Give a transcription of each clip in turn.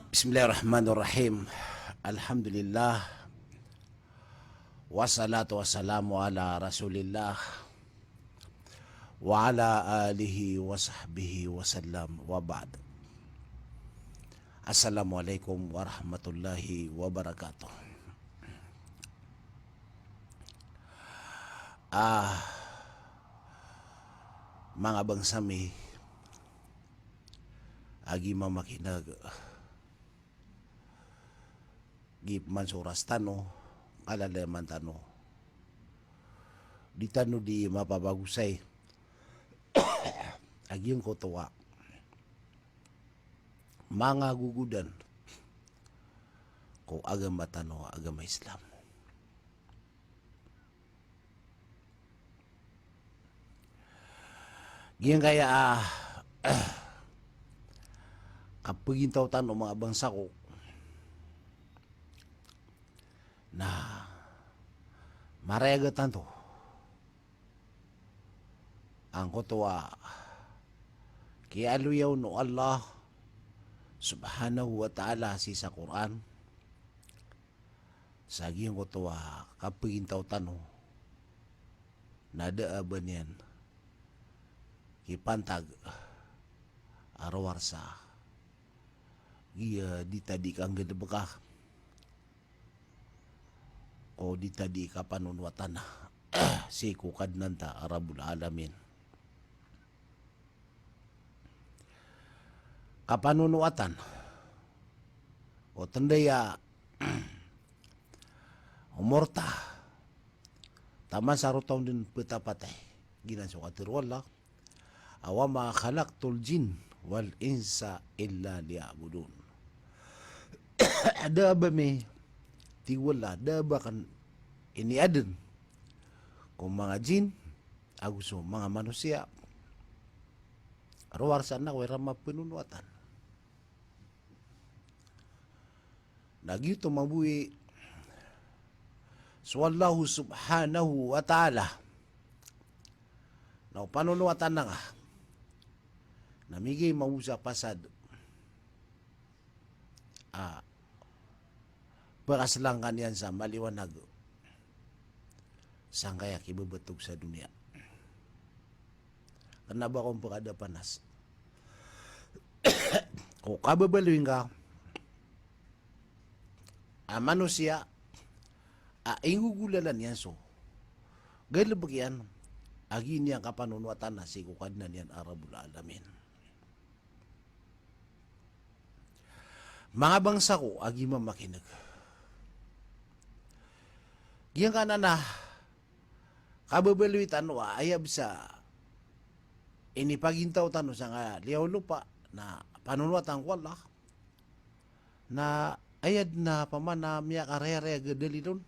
Bismillahirrahmanirrahim. Alhamdulillah. Wassalatu wassalamu ala rasulillah. Wa ala alihi wa sahbihi wasallam wa ba'd. Assalamualaikum warahmatullahi wabarakatuh. Mga bangsami, agi mamakinag gip mansuras tano, kalalaman tano. Di tano di mapabagusay. Agyong ko tuwa. Mga gugudan ko agama tano, agama Islam. Giyang kaya kapag intaw tano mga bangsa ko na marayagatan to ang kutuwa kialuyaw no Allah subhanahu wa ta'ala si sa Quran sa giyang kutuwa kapag intaw tano nadaaban yan kipantag arawarsa giya di tadi kang gedebekah o di tadi kapanunwatan si kukad nanta Arabul Alamin kapanunuatan o tandaya umorta tama saro taon din petapatay ginan so katirwala awama khalaqtul jin wal insa illa liya'budun. Ada ba may tiwala, ada ba kan iniadin kung mga jin aguso mga manusia arwarsan na wera mapinunuatan nagyuto mabuhi so Allah subhanahu wa ta'ala na panunuatan na nga namigay mausa pasad pakaslangkan yan sa maliwanag sang kaya kibubatog sa dunia karena ba kung pakada panas kung kababaluin ka manusia ingugulalan yan so gaya bagyan agi niyang kapanunuatan na si kukad na niyan Arabul Alamin. Mga bangsa ko, agi mamakinag. Giyang ka na kababaluitan wa ayab sa inipagintaw tano sa nga liyaw lupa na panunuatan ko Allah na ayad na pamana miya karere gadali doon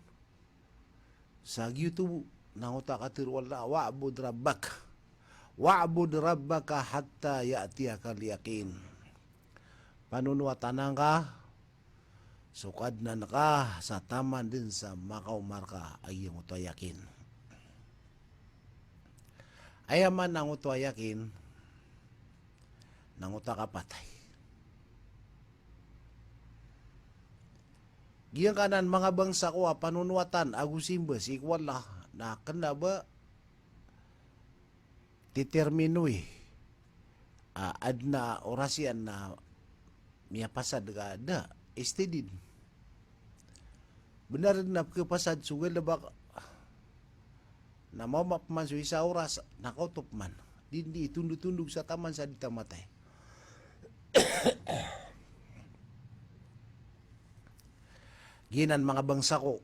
sa YouTube nanguta katirwala wa'bud rabbaka hatta ya'tiyakal yaqin. Panunuatan ka sukad na naka sa taman din sa makaumar ka ay yung uto yakin. Ayaman ang uto yakin nang uta kapatay. Giyang kanan mga bangsa ko panunuatan agusimba si ikwala na kanda ba titerminoy adna orasyan na miya pasad ka da istidin benar na kepasad sugal na baka na mamapman so isa oras nakautok man dindi tundug-tundug sa taman sa ditamatay ginan mga bangsa ko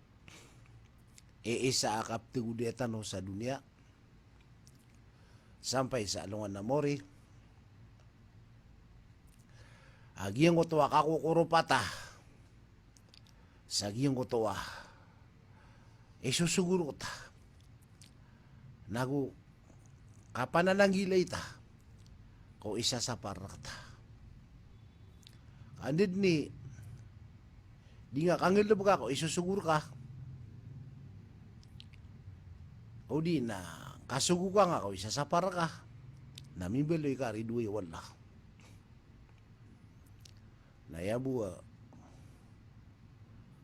isa akap tigudetan sa dunia sampai sa alungan na mori agiyang kutuwa kakukurupata sa agiyang kutuwa isusuguro ta nagu kapanananggilay ta ko isa sa parakta andid ni di nga kangilab ka ko isusuguro ka o di na kasugo ka nga ko isa sa paraka namibeloy ka riduay wala nayabu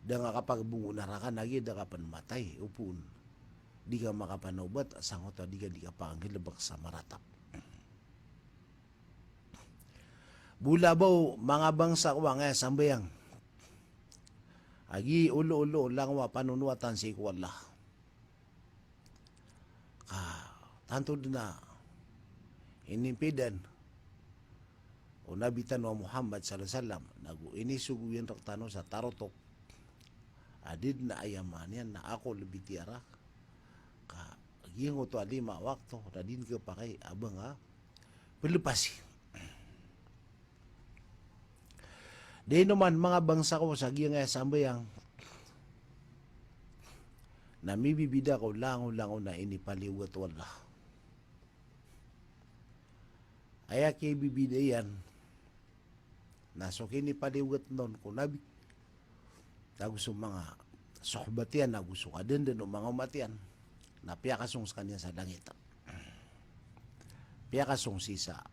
Da nga kapag bungunarakan lagi, da kapan matay, upun. Di ka makapanaubat, asangot di ka pangilabak sa maratap. Bulabaw, mga bangsa ko nga sambayang. Agi ulo-ulo lang wa panunuatan si Kuwala. Tanto na inimpidan o nabitan wa Muhammad sallallahu alaihi wasallam nagu inisuguyan raktano sa tarotok adid na ayaman yan na ako lebih tiara ka gingo to alima wakto dadin ke pakai abang pelepasi di naman mga bangsa ko sa giyang sambayang namibibida ko lango-lango na inipaliwat wala. Aya kay bibida yan, naso kinipaliwat nun kung nabi, taguso mga sohbatian, naguso ka din o mga umatian, na piyakasong sa kanya sa langit. Piyakasong sisa.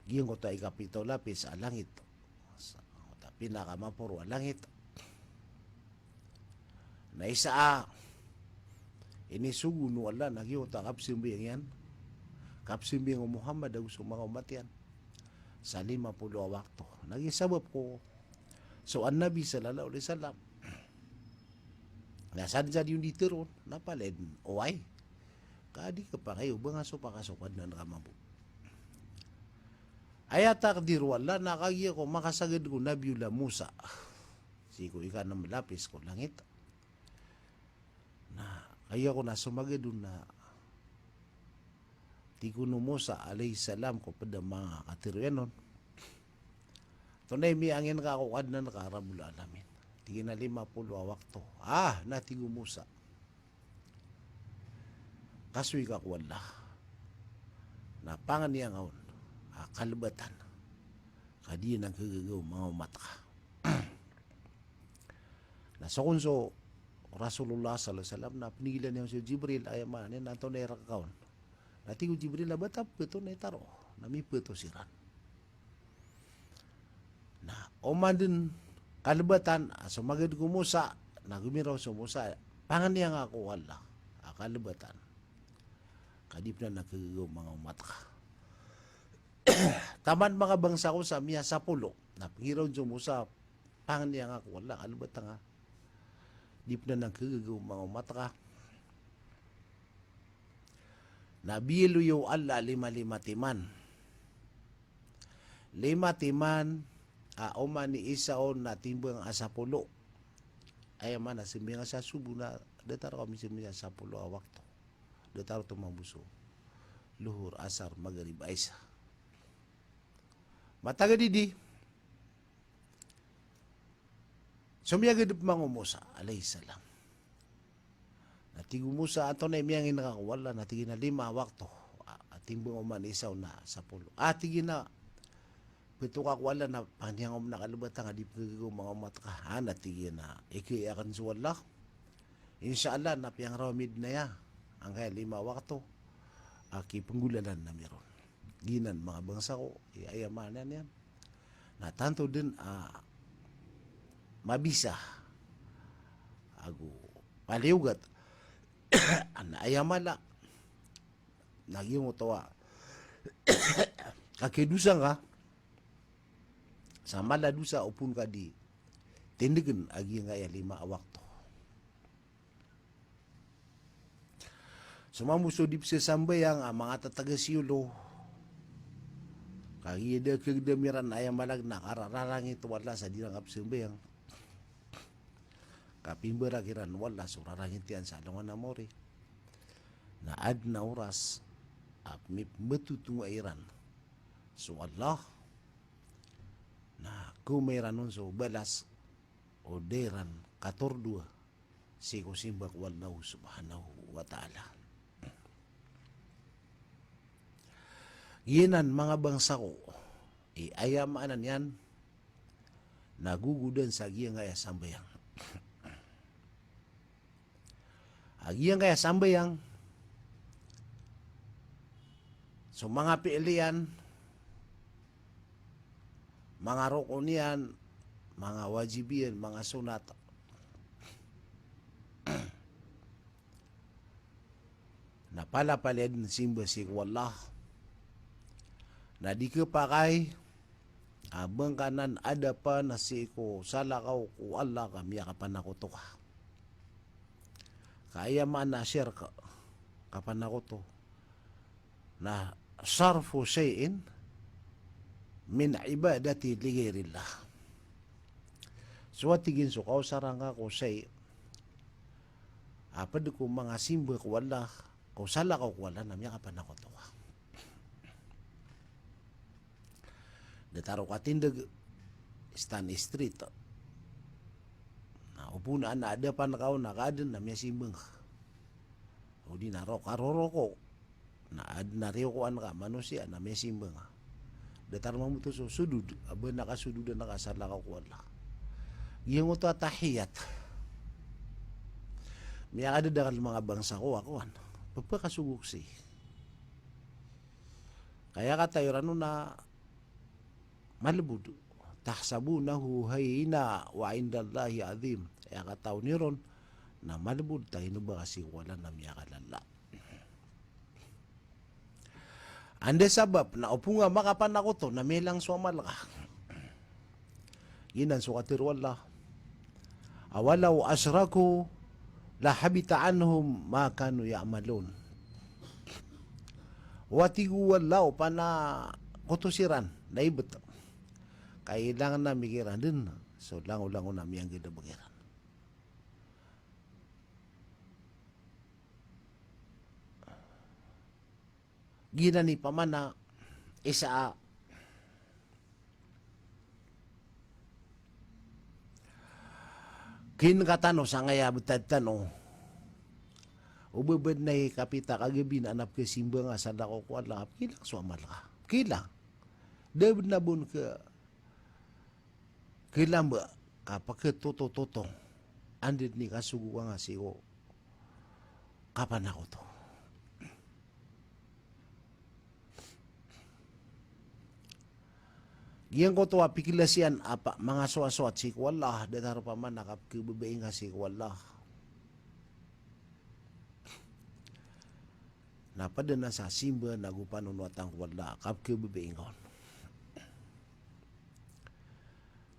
Giyong ko tayo kapito lapis sa langit. Pinakamapuro ang langit. Na isa inisugo no Allah nagyota kapsimbing yan. Kapsimbing o Muhammad daw sumakamatian. Sa 50 wakto. Nagisabab ko. So an Nabi sallallahu alaihi wasallam. Nasadjad yung dito napaled oay. Kadi ka pa kayo ba nga supakasupad na nakamabu. Ayata kadir wala nakagiya ko makasagad ko Nabiula Musa. Siko ika na malapis ko langit. Na kaya ko na sumagad na tikuno Musa alayhi salam ko pada mga katiryanon. Tunay mi angin ka ako kad na nakarabul alamin. Tigi na 50 wakto. Natigo Musa. Kasoy ka wala. Napangan niya ngaon. Kalabatan. Kadi nang kagagaw mga umat ka. Nasa kunso Rasulullah sallallahu alaihi wasallam na pinigilan niya si Jibril ay manin nato na irakaon. Nati ko Jibril na batap ito na itaro. Namipo ito siran. Na oman din kalabatan sumagad ko Musa na gumiraw sa Musa pangan niya nga ako wala. Kalabatan. Kadip na nakagagaw mga umat ka. Taman mga bangsa ko sa miya sa pulo. Napangiraw dyan mo sa pangan niya nga ko. Wala, alubat nga. Dip na nagkagagaw mga mata ka. Nabilo yung Allah 5 timan. 5 timan. Oman ni isaon na timbang sa pulo. Ay man, simbang sa subo na datar kami simbang sa pulo wakto. Datar tumabuso. Luhur, asar, magarib, aisa. Mataga didi. Sumiyagad mga Musa, alayhi salam. Natigo Musa, ato na imiyangin nakakawala, natigi na 5 wakto. Atimbong uman isaw na sa pulo. Tigi na, pito kakwala na paniyang nakalabata nga di pagagaw mga umat ka. Natigi na, ikiyakan suwala. Inshallah, napiyang ramid na ya. Ang kaya 5 wakto. Aki penggulanan na meron. Ginan mga bangsa ko, iayamanan yan. Na tanto din, mabisa. Ako, paliugat. Ayamala. Nagyong utawa. Kakidusa ka, sa maladusa upun ka di, tindigan agi nga 5 wakto. Sumamuso dip sa sambayang mga tatagasiyulo, kagida kagdamiran ayam malag nakarararang ito wala sa dirang apsimbayang. Kapimbara kiran wala surarangin tiyan sa alungan na mori. Na ad na oras at may matutunga iran. So Allah na kumayran nun so balas o deran 14 siko simbak wallahu subhanahu wa ta'ala. Ginan mga bangsa ko, ayamanan yan, nagugudan sa agiyang kaya sambayang. Agiyang kaya sambayang, so mga piilian, mga rukun yan, mga wajibiyan, mga sunat. Na palapalad ng simba si Allah. Na di ka pakay, abang kanan ada pa na si ko salakaw ko Allah kami kapan ako to ka. Kaya man na share ka kapan ako to. Na sarfu shay'in min ibadati ligairillah. So tigin so kaw sarang ako say apa de ko mga simba ko Allah ko salakaw ko Allah namya kapan ako to ka. Dataro ka tindag Stan Street. Na upuna na ada pa nakaw nakaden na may simbang. O di naro karoro ko. Na riyo ko an ka manusia na may simbang. Dataro mamuto so sudud aba nakasudud na nakasala ka ko Allah. Yung uto tahiyat. May ada dakal mga bangsa ko ako an. Pagpakasugok si. Kaya ka tayo rano na malbud tahsabunahu hayina wa indallahi azim. Kaya kataw ni ron na malbud tayo ba kasi wala na miya kalala. Ande sabab na upunga makapan ako to na may lang suamal ka. Ginan sukatir wallah. Awalaw asraku la habita anhum ma kanu ya'malun. Watigu wallah pana kutusiran na ibet. Kailangan na mikiran din. So, lango-lango na miyang gina bagiran. Gina ni pamana isa kinkatano sa ngaya betad tano ubebed na kapita kagabi na anap ke simba nga sa dako ko lang kilang suamal ka. Kilang. Debed na bun ke kailan ba kapag toto-toto andit ni kasugo nga siyo kapan ako to. Giyan ko to apikilasian apa mga suaswat si Allah datar pa man nakapkibabaing nga si Allah. Napada na sa simba nagupanunwatang Allah kapkibabaing kon.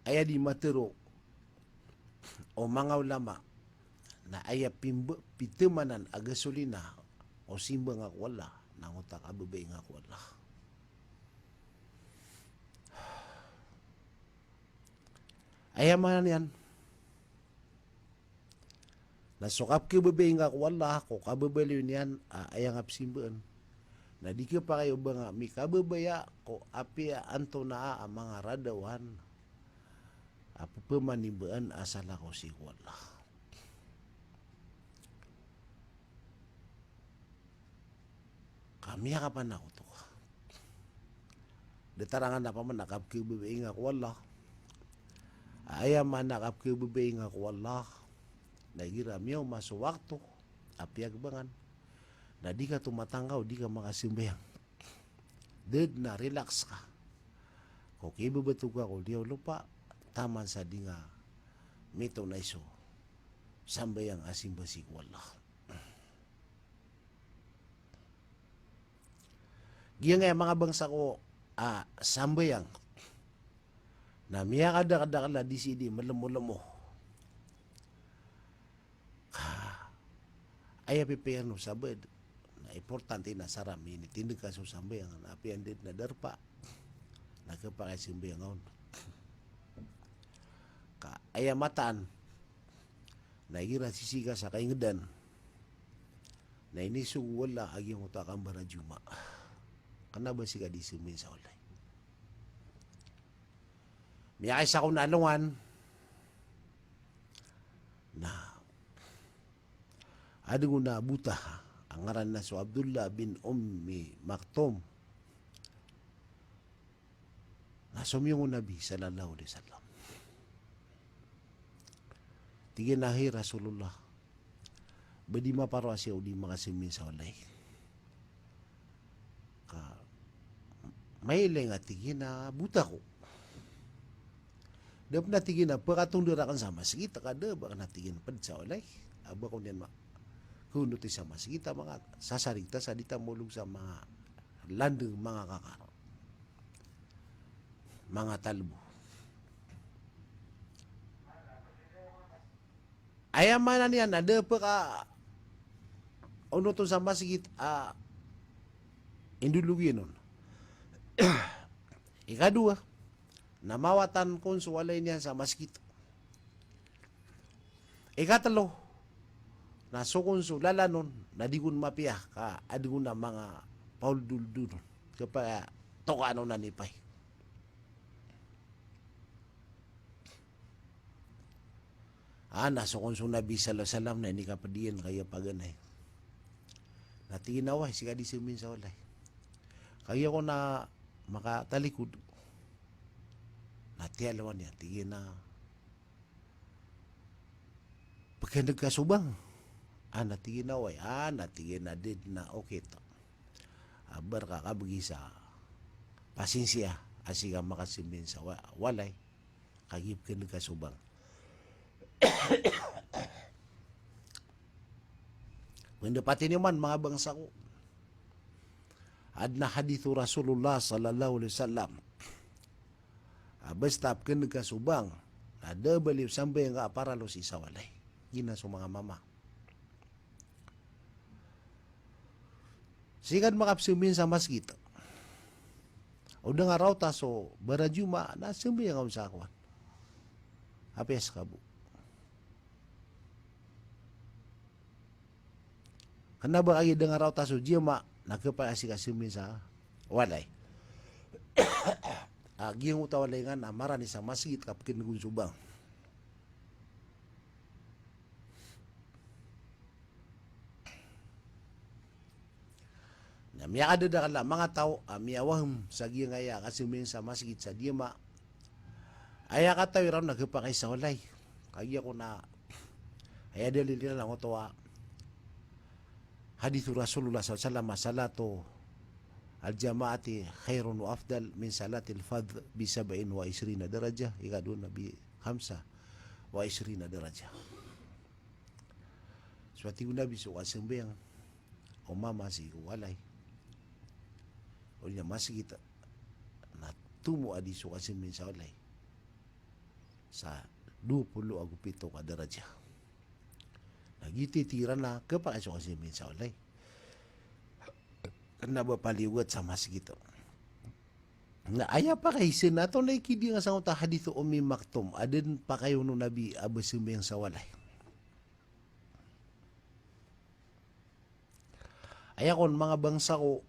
Aya di matero o mga ulama na aya pitemanan agasolina o simba nga wala nang utak ababay nga wala. Aya man yan. Nasukap ki babay nga wala ko kababaliw niyan aya nga simbaan. Na di ka pa kayo ba nga mi kababaya ko api anto na ang mga radawan. Apa pemanibaan asal ako si Allah. Kami kapan ako to. Detarangan apa man nakap ke bebeing ako Allah. Aya man nakap ke bebeing ako Allah. Nagira miyo masuk waktu apiag bangan. Na di ka tumatanggaw, di ka makasimbayang. Dead na relax ka. Kung kibabatog ako, di lupa. Taman sa dinga mito na iso sambayang asim basik wallah. Giyan nga mga bangsa ko sambayang na miya kada-kada di sidi malamo-lamo. Ay pipiyano sabad na importante na saram ini tindig ka so sambayang na api andit na darpa nagkapakay simbayang on. Ayamatan na igira sisiga sa kaingedan na inisug wala agi mo takang barajuma kana ba siga di sumin sa ulay miyakay sa kong nalungan na adong na buta ang ngaran na so Abdullah bin Maktum na sumiyong Nabi sallallahu alaihi wasallam. Tigin nahi Rasulullah. Badi maparwa siya o di makasimin sa walay. May ilang at tigin na buta ko. Dap natigin na pagkatong dirakan sa masigit kada baka natigin pad sa olay. Aba ko niyan kuno ti sa masigit mga sasarita sa dita mulog sa mga landeng mga kakar. Mga talbo. Ayaman na niyan ada pa ono to sa masigit indulugi nun. Ikadua, namawatan kon suwalay niya sa masigit. Ikatalo, nasukon su lalanon, nadigun mapiah ka adigun na mga paul duldun kapag tokano na nipay. Nasukon su nabi salam na ini kapadiyan kaya paganay. Natinaway si kadi simin sa walay. Kaya ko na makatalikod. Natiyalawan niya, tigin na pagka nagkasubang. Natigin na way. Natigin na din na okay to. Abar ka kabagi sa pasinsya. Asika makasimin sa walay. Kagip ka nagkasubang. Kung dapatin niyo man mga bangsa ko. Adna hadithu Rasulullah sallallahu alaihi wasallam. Basta ka nagkasubang. Ada baliw sampai nga para lo si sawalay. Gina sa mga mama. Sikan makapsumin sa masjid. O nga raw taso barajuma na sumbi ang usakwan. Apes kabu. Kenapa lagi dengar raw taso jima nagkapayasi kasumin sa walay. Giyang utawalingan amara ni sa masjid kapkin subang. Miya ada dakala mga tao miyawahum sa giyang aya kasumin sa masjid sa diyama. Aya katawi raw nagkapakay sa walay. Kaya ko na aya dalilin lang ko hadithu Rasulullah SAW salatu al-jama'ati khairun wa afdal min salatil fadh bi 27 darajah ikadun nabi 25 darajah. Suati nabi so kasembeng o mama si walay. O niya masih kita na tumu adi so kasembeng sa walay sa 27 ka darajah. Nagititiran na kapag kasi minsan ulay. Karena ba paliwat sa masjid. Na aya pa kay sinato na ikidi nga sa utah hadithu Ummi Maktum. Adin pa kayo no nabi abasumeng sa walay. Aya kon mga bangsa ko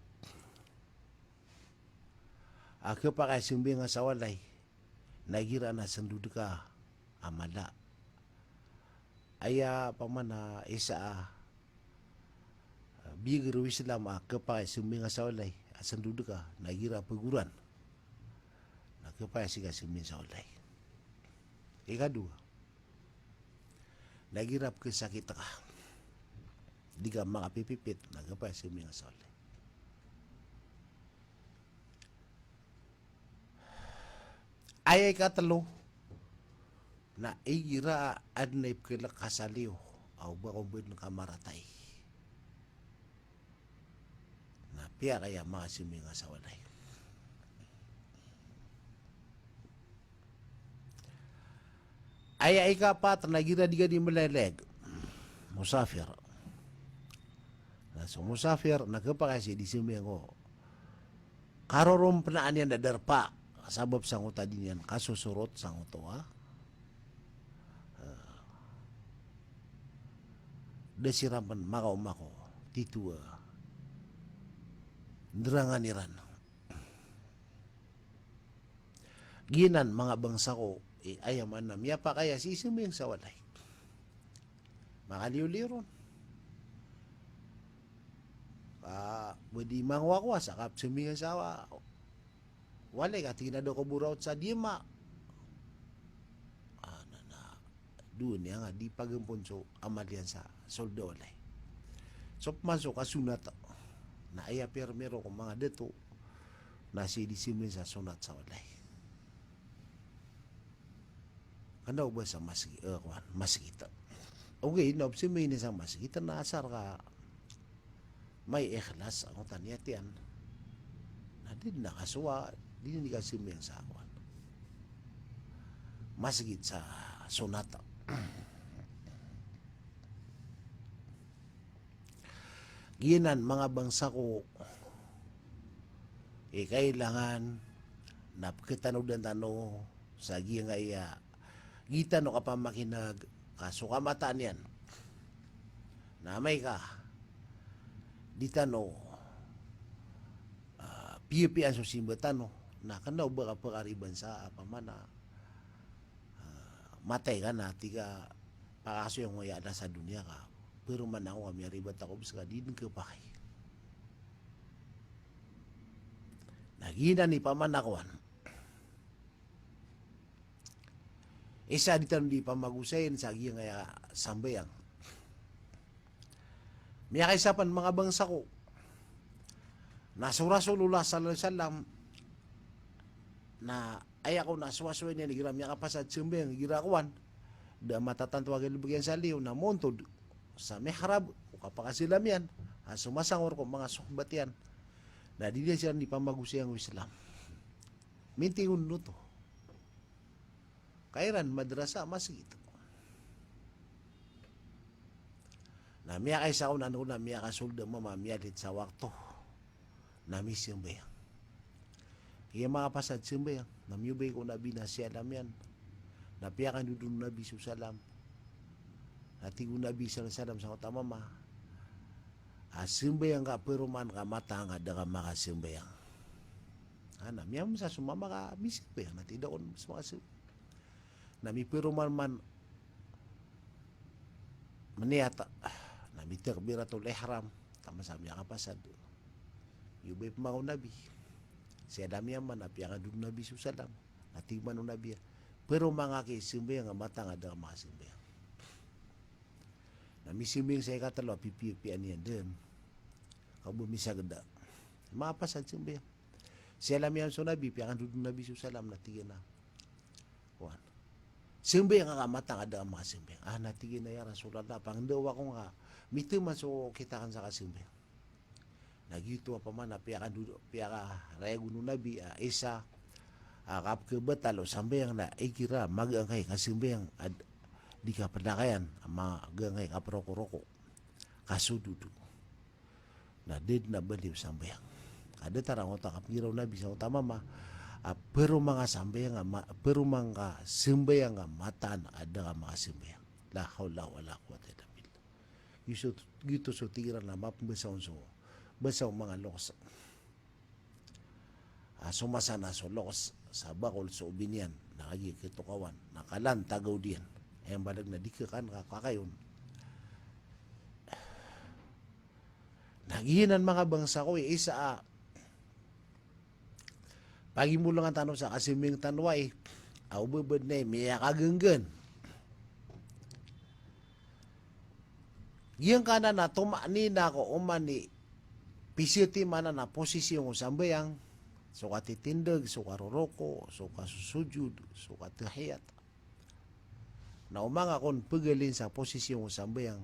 ako pa kay sumbing nga sa walay. Nagira na sandud ka amala. Aya pamana isa bigro Islam kapay suminga sa walay asan duduk ka nagira paguran nakapay siga sumin sa walay. Ikadua nagirap ka sakit ka di ka makapipipit nakapay suminga sa walay. Ayay katalo na igira adnay kila kasaliw au ba kumbid ng kamaratay na piya kaya makasiminga sa walay. Ay ikapat nagira diga di maleleg musafir na so musafir nagkapakasi di simingo karorom penaan yan dadarpa sabab sang utadin yan kasusurot sang utoa desiraman mako titua nerangan iran ginan mga bangsa ko ayaman na miya pa kaya si suming sa walay makaliw-liron pwede mangwakwa sa kap suming sa walay katina do ko buraut sa dima doon nga di pagampon so amalyan sa soldo olay. So masuk kasunat na aya permero kung mga deto na si disimin sa sunat sa olay. Kanda ba sa masikita. Okay, no, si may sa masikita na asar ka may ikhlas ang taniyatian. Na din nakasuwa, din kasi may sa akwan. Masigit sa sonata. Ginan mga bangsa ko kailangan napkitanod ng tano sa gingaya gita no kapamakinag kaso kamataan yan na may ka di tano pipi ang susimbatan no na kanaw ba kapagariban sa pamana matay ka na tiga pakaso yung mayada sa dunia ka pero man ako kami aribat ako bisa din ka pakay nagina ni pamanakwan isa di tanong di pamagusayin sa aging sambayang miya kaysapan mga bangsa ko nasurasulula salam na ay ako naswasway niya nigira miya kapasad sambayang girakuan da matatantwagin bagyan sa liw na montod sa mihrab o kapakasilam yan sumasangor ko mga sukbat yan na di siya ni pamagusay ang Islam mintingun no to kairan madrasa masjid na miya kay sa unan na miya kasulda mamamiyalit sa wakto na misyong bayang kaya mga pasad simbayang na miyubay ko na binasya alam yan na piyakan dudun nabi susalam natigo nabi salam sa utamama simbayang ka pero man ka mata nga da ka makasimbayang ana miyam sa sumama ka bisimbayang natidaon sa mga nami pero man maniata nami takbiratul ihram tama sa miya kapasad yubay pamakaw nabi siya dami man napiyakan dudun nabi susalam natigman ng nabi pero mga kisimbayang nga mata nga da ka makasimbayang na misiming sa ikatalo pipipian yan din kabumisagda mapasad simbayang siya alam yan so nabi piyakan dudun nabi susalam natigin na kuhan simbayang nga matang ada ang mga simbayang natigin na yan Rasulallah pangdawa ko nga mito man so kita kan sa kasimbayang nagyuto pa man na piyaka raya gunung nabi isa kap kebatalo sambayang na ikira magangkay kasimbayang di ka padakayan mga gangay kaproko-roko kasududu na did na baliw sambayang ada tarang otak kapiraw nabi sa utama pero mga sambayang pero mga simbayang matan ada ka mga simbayang la hawla wala quwwata illa billah gitu so tiran na mapambasaw so basaw mga lokos sumasana so lokos sa bakol so ubinyan nakagikitukawan nakalan tagaw diyan ayang balag na dikakan kakayon nagihinan mga bangsa ko isa pagimulang ang tanong sa kasiming tanway ubabad na miya kagenggen giyang kana na tumani na ko umani pisiti mana na posisyon sambayang so katitindag so karoroko so kasusujud so katahiyat na umanga kon pagalin sa posisyon sambayang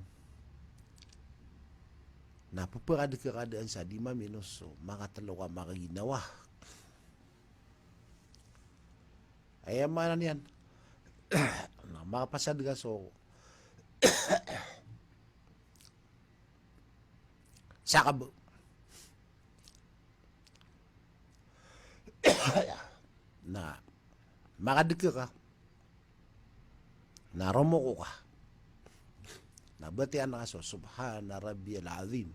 na paparadikadaan sa 5 minus so makatalo ka makaginawa ay manan yan na makapasad ka so sakab na makadika ka naromoko ka nabatian na so subhana rabbiyal azim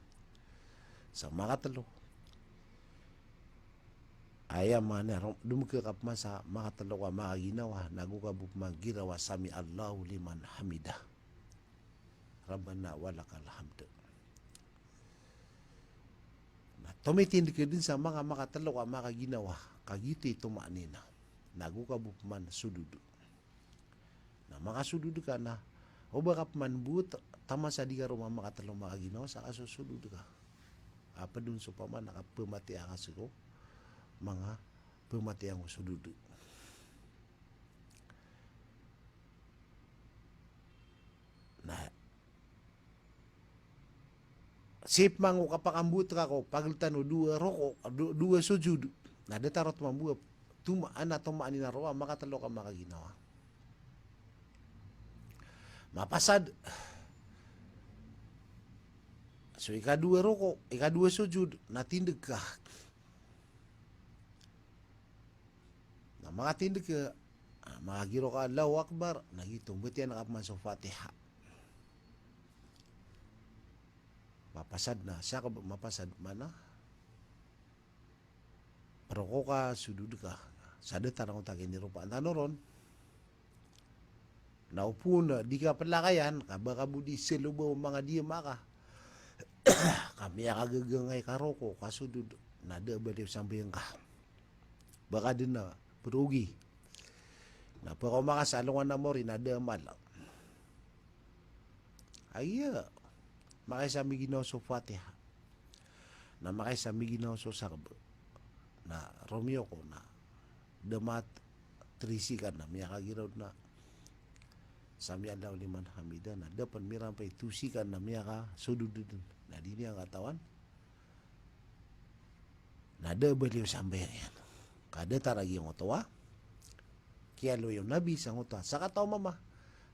sa makatalo ayam mana dumke kap masa makatalo ka makaginawa nagukabuk magirawa sami Allahu liman hamidah rabbana walakal hamd na tumitindig ka din sa mga makatalo ka makaginawa kagiti tumanina nagukabuk man sududu na makasududu ka na o bakap man but tama sa di ka rumah makatalo makaginawa sa kasusududu ka apa dun so paman nakapamati ang asiko mga pamati ang sududu Na sip mangu kapakambut ko paglitan o dua roko, dua sujud. Na detarot mambuap tuma ana tuma ni naroa makatalo ka makaginawa. Mapasad. So ikadua roko, ikadua sujud, natindig ka. Na makatindig ka, makagiro ka Allahu Akbar, nagitong buti yan nakapman sa Fatiha. Mapasad na, siya ka mapasad mana? Roko ka, sudud ka. Sada tanang utagin ni Rupa. Antano ron, naupo na, di ka palakayan, kabaka budi selubaw mga diya maka. Kami akagagangay karoko, kasudud, nada baliw sambayang ka. Baka din na, perugi. Na pa ko makasalungan na mo rin, nada malang. Ay, makisami ginaw so Fatiha. Na makisami ginaw so Sakba. Na Romeo ko na, damat trisikan na, miyakagiraw na, sami Allah liman hamida na dapat mirampay tusikan na miyaka sudududun. Na di niya ang katawan. Nada baliw sambayang yan. Kada taragi yung otawa. Kaya lo yung nabi sa otawa. Sa kataw mama.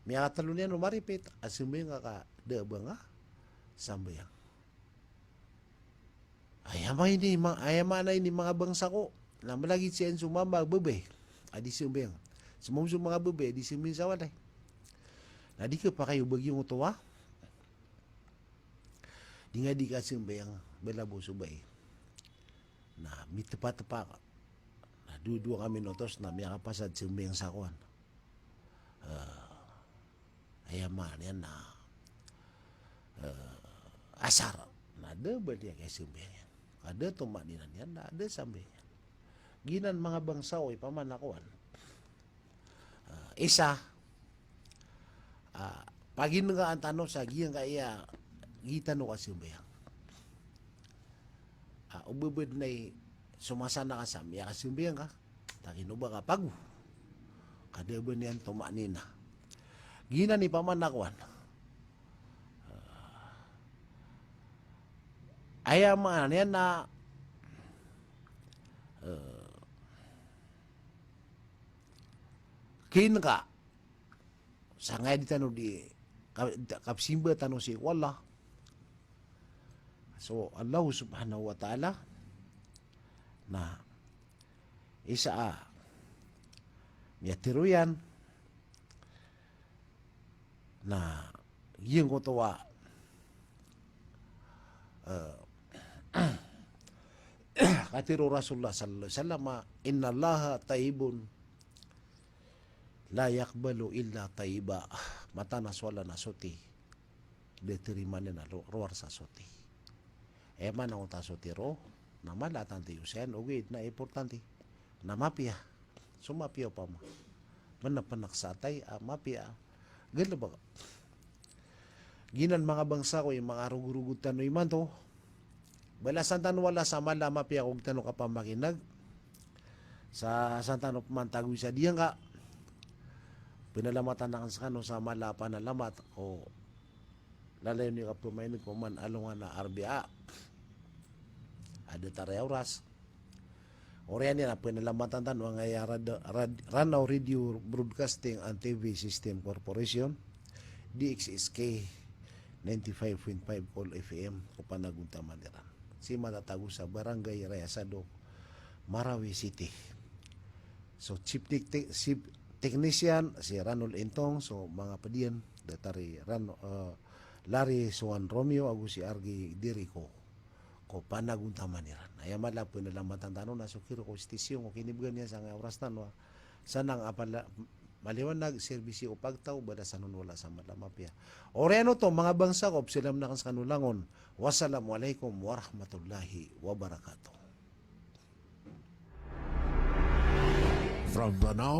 May katalo niya maripit. Asumbayang ka daba nga. Sambayang. Ayaman na ini mga bangsa ko. Na malagit siya sumama bebe. Adi sumbayang. Sumumsum mga bebe. Adi sumbayang sa walay. Nadi ka pa kayo bagyong otawa. Di nga di kasi bayang balabo subay. Na mitepa-tepa ka. Na dua kami notos na may kapasad sumbayang sakuan. Ayaman yan na asar. Na ada ba dia kay sumbayang yan. Ada tumaninan yan na ada sambayang yan. Ginan mga bangsa o ipamanakuan. Isa pagin nga ang tanong sa giyang kaya gitano ka sumbayang. Ububod na sumasana ka sa miya ka sumbayang ka. Takinuba ka pagu. Kadaba niyan tumanina. Gina ni pamanakwan. Ayaman yan na kin ka sa ngay di tanong di kapsimba tanong si wala. So, Allah subhanahu wa ta'ala na isa miyatiruyan na yung kutuwa katiro Rasulullah sallallahu alaihi wasallam inna allaha taibun la yakbalu illa taiba matanas wala nasuti deterima na luar sa suti. Eman ang utasotiro na malatan ti usen ugid na importante na mapia sumapia pa mo manapaнаksatay mapia ganda ba ginan mga bangsa ko yung mga rugurugutan no iman to balasan tan wala sa mala mapia og tanong ka pa makinag sa santano pamantagoy sa diyan ka pinalamatan na sa kano sa mala panalamat o lalayo ni ka pumaynig ko man alungan na RBA ada taray oras. Oriyan yan, pinalamatan tanong ang Ranao Radio Broadcasting and TV System Corporation, DXSK 95.5 All FM, Kupanagunta Maniran. Si matatago sa Barangay Rayasado, Marawi City. So, Chief Technician, si Ranol Entong, so mga padiyan, datari Larry Suan Romeo, agus si Argi Dirico. Ko panagunta maniran. Ay mala po nalang matandano na sukiro ko stisyon ko kinibgan niya sa nga oras tanwa. Sanang apala maliwanag serbisyo o pagtaw bada sanon wala sa malamapya. Oreno to mga bangsa ko silam na kan kanulangon. Wassalamualaikum warahmatullahi wabarakatuh. From Banao